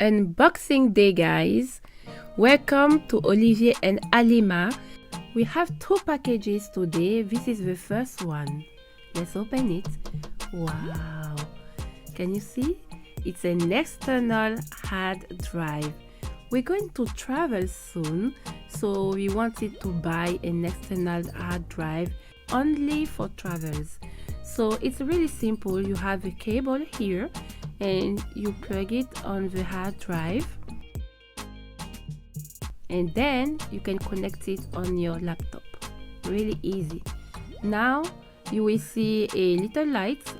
Unboxing day, guys. Welcome to Olivier and Alima. We have two packages today. This is the first one. Let's open it. Wow, can you see? It's an external hard drive. We're going to travel soon, so we wanted to buy an external hard drive only for travels. So it's really simple. You have a cable here and you plug it on the hard drive, and then you can connect it on your laptop. Really easy. Now you will see a little light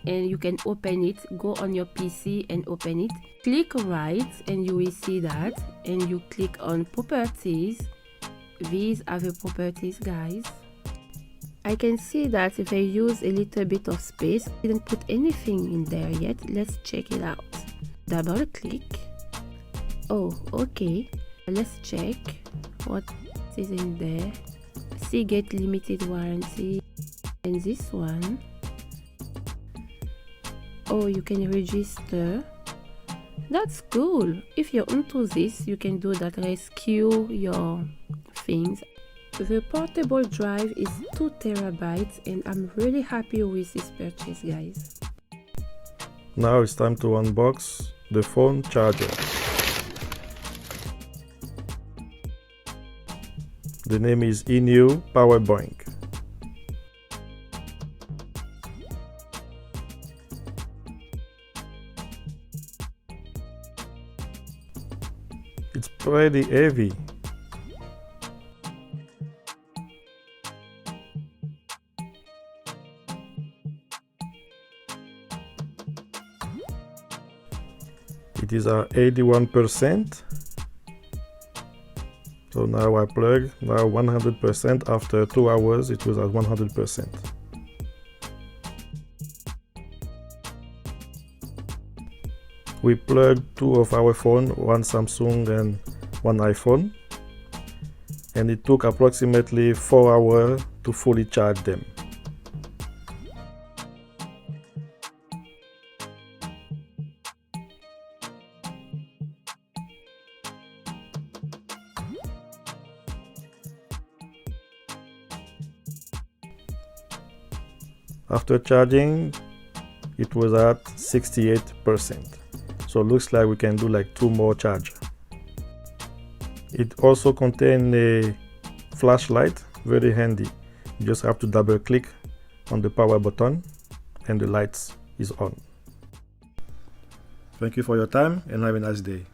and you can open it. Go on your PC and open it. Click right and you will see that, and you click on properties. These are the properties, guys. I can see that they use a little bit of space. Didn't put anything in there yet. Let's check it out. Double click. Oh, okay. Let's check what is in there. Seagate limited warranty. And this one. Oh, you can register. That's cool. If you're into this, you can do that. Rescue your things. The portable drive is 2 terabytes, and I'm really happy with this purchase, guys. Now it's time to unbox the phone charger. The name is Iniu Power Bank. It's pretty heavy. It is at 81%. So now I plug, now 100%. After 2 hours it was at 100%. We plugged 2 of our phones, one Samsung and one iPhone, and it took approximately 4 hours to fully charge them. After charging, it was at 68%. So it looks like we can do like 2 more charges. It also contains a flashlight, very handy. You just have to double click on the power button and the light is on. Thank you for your time and have a nice day.